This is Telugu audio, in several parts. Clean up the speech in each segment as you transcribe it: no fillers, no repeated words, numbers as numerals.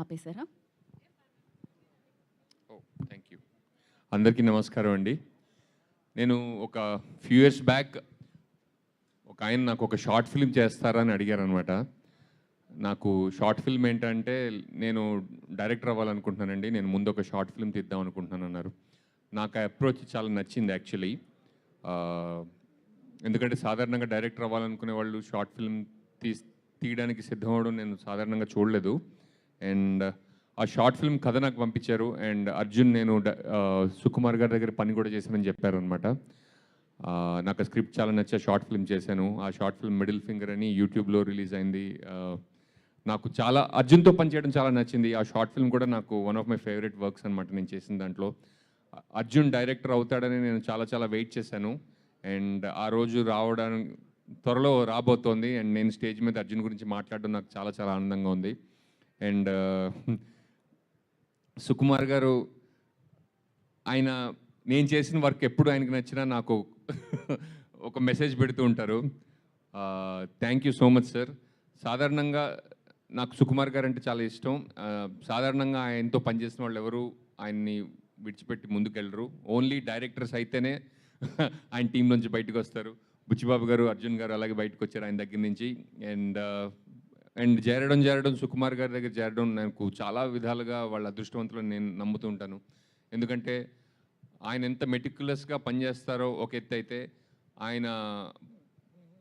ఆపేశారా? Thank you. అందరికీ నమస్కారం అండి. నేను ఒక ఫ్యూ ఇయర్స్ బ్యాక్ ఒక ఆయన నాకు ఒక షార్ట్ ఫిల్మ్ చేస్తారా అని అడిగారనమాట. నాకు షార్ట్ ఫిల్మ్ ఏంటంటే నేను డైరెక్టర్ అవ్వాలనుకుంటున్నానండి, నేను ముందు ఒక షార్ట్ ఫిల్మ్ తీద్దాం అనుకుంటున్నాను అన్నారు. నాకు ఆ అప్రోచ్ చాలా నచ్చింది యాక్చువల్లీ. ఎందుకంటే సాధారణంగా డైరెక్టర్ అవ్వాలనుకునే వాళ్ళు షార్ట్ ఫిల్మ్ తీయడానికి సిద్ధం అవ్వడం నేను సాధారణంగా చూడలేదు. అండ్ ఆ షార్ట్ ఫిల్మ్ కథ నాకు పంపించారు. అండ్ అర్జున్ నేను సుకుమార్ గారి దగ్గర పని కూడా చేశానని చెప్పారు అనమాట. నాకు ఆ స్క్రిప్ట్ చాలా నచ్చే షార్ట్ ఫిల్మ్ చేశాను. ఆ షార్ట్ ఫిల్మ్ మిడిల్ ఫింగర్ అని యూట్యూబ్లో రిలీజ్ అయింది. నాకు చాలా అర్జున్తో పనిచేయడం చాలా నచ్చింది. ఆ షార్ట్ ఫిల్మ్ కూడా నాకు one of my favourite works అనమాట నేను చేసిన దాంట్లో. అర్జున్ డైరెక్టర్ అవుతాడని నేను చాలా చాలా వెయిట్ చేశాను. అండ్ ఆ రోజు రావడానికి త్వరలో రాబోతోంది. అండ్ నేను స్టేజ్ మీద అర్జున్ గురించి మాట్లాడడం నాకు చాలా చాలా ఆనందంగా ఉంది. అండ్ సుకుమార్ గారు ఆయన నేను చేసిన వర్క్ ఎప్పుడు ఆయనకు నచ్చినా నాకు ఒక మెసేజ్ పెడుతూ ఉంటారు. Thank you so much sir. సాధారణంగా నాకు సుకుమార్ గారు అంటే చాలా ఇష్టం. సాధారణంగా ఆయనతో పనిచేసిన వాళ్ళు ఎవరు ఆయన్ని విడిచిపెట్టి ముందుకెళ్ళరు. ఓన్లీ డైరెక్టర్స్ అయితేనే ఆయన టీం నుంచి బయటకు వస్తారు. బుచ్చిబాబు గారు, అర్జున్ గారు అలాగే బయటకు వచ్చారు ఆయన దగ్గర నుంచి. అండ్ చేరడం సుకుమార్ గారి దగ్గర చేరడం నాకు చాలా విధాలుగా వాళ్ళ అదృష్టవంతులను నేను నమ్ముతూ ఉంటాను. ఎందుకంటే ఆయన ఎంత మెటిక్యులస్గా పనిచేస్తారో ఒక ఎత్తు అయితే, ఆయన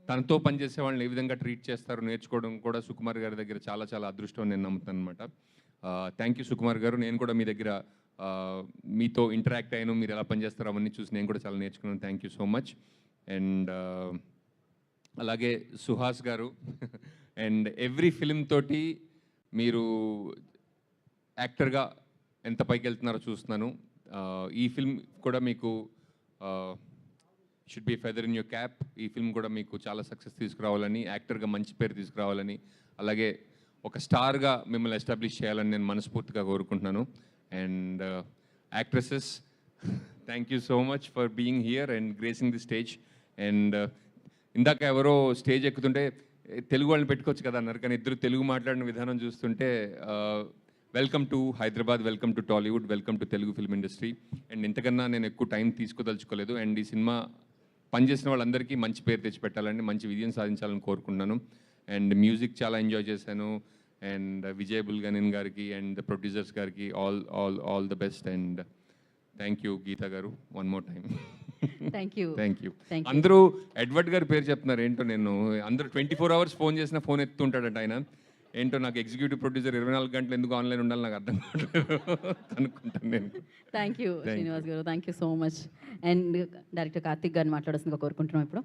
తనతో పనిచేసే వాళ్ళని ఏ విధంగా ట్రీట్ చేస్తారో నేర్చుకోవడం కూడా సుకుమార్ గారి దగ్గర చాలా చాలా అదృష్టం నేను నమ్ముతాను అనమాట. థ్యాంక్ యూ సుకుమార్ గారు. నేను కూడా మీ దగ్గర మీతో ఇంటరాక్ట్ అయ్యాను, మీరు ఎలా పనిచేస్తారో అవన్నీ చూసి నేను కూడా చాలా నేర్చుకున్నాను. Thank you so much. And అలాగే సుహాస్ గారు అండ్ ఎవ్రీ ఫిల్మ్ తోటి మీరు యాక్టర్గా ఎంత పైకి వెళ్తున్నారో చూస్తున్నాను. ఈ ఫిల్మ్ కూడా మీకు should be feather in your cap. ఈ ఫిల్మ్ కూడా మీకు చాలా సక్సెస్ తీసుకురావాలని, యాక్టర్గా మంచి పేరు తీసుకురావాలని, అలాగే ఒక స్టార్గా మిమ్మల్ని ఎస్టాబ్లిష్ చేయాలని నేను మనస్ఫూర్తిగా కోరుకుంటున్నాను. And actresses, thank you so much for being here and gracing the stage. And ఇందాక ఎవరో స్టేజ్ ఎక్కుతుంటే తెలుగు వాళ్ళని పెట్టుకోవచ్చు కదా అన్నారు, కానీ ఇద్దరు తెలుగు మాట్లాడిన విధానం చూస్తుంటే welcome to Hyderabad, welcome to Tollywood, welcome to Telugu film industry. And ఇంతకన్నా నేను ఎక్కువ టైం తీసుకోదలుచుకోలేదు. అండ్ ఈ సినిమా పనిచేసిన వాళ్ళందరికీ మంచి పేరు తెచ్చిపెట్టాలని, మంచి విజయం సాధించాలని కోరుకుంటున్నాను. అండ్ మ్యూజిక్ చాలా ఎంజాయ్ చేశాను. అండ్ విజయ్ బుల్గనిన్ గారికి అండ్ ప్రొడ్యూసర్స్ గారికి all the best. And thank you Geeta garu, one more time thank you. Thank you. అందరూ ఎడ్వర్డ్ గారి పేరు చెప్తున్నారు ఏంటో, నేను అందరూ 24 hours ఫోన్ చేసినా ఫోన్ ఎత్తుంటాడంట ఆయన. ఏంటో నాకు ఎగ్జిక్యూటివ్ ప్రొడ్యూసర్ 24 గంటలు ఎందుకు ఆన్లైన్ ఉండాలి నాకు అర్థం కావట్లేదు అనుకుంటాను నేను. థ్యాంక్ యూ శ్రీనివాస్ గారు, thank you so much. And director Karthik గారిని మాట్లాడాల్సిందిగా కోరుకుంటున్నాం ఇప్పుడు.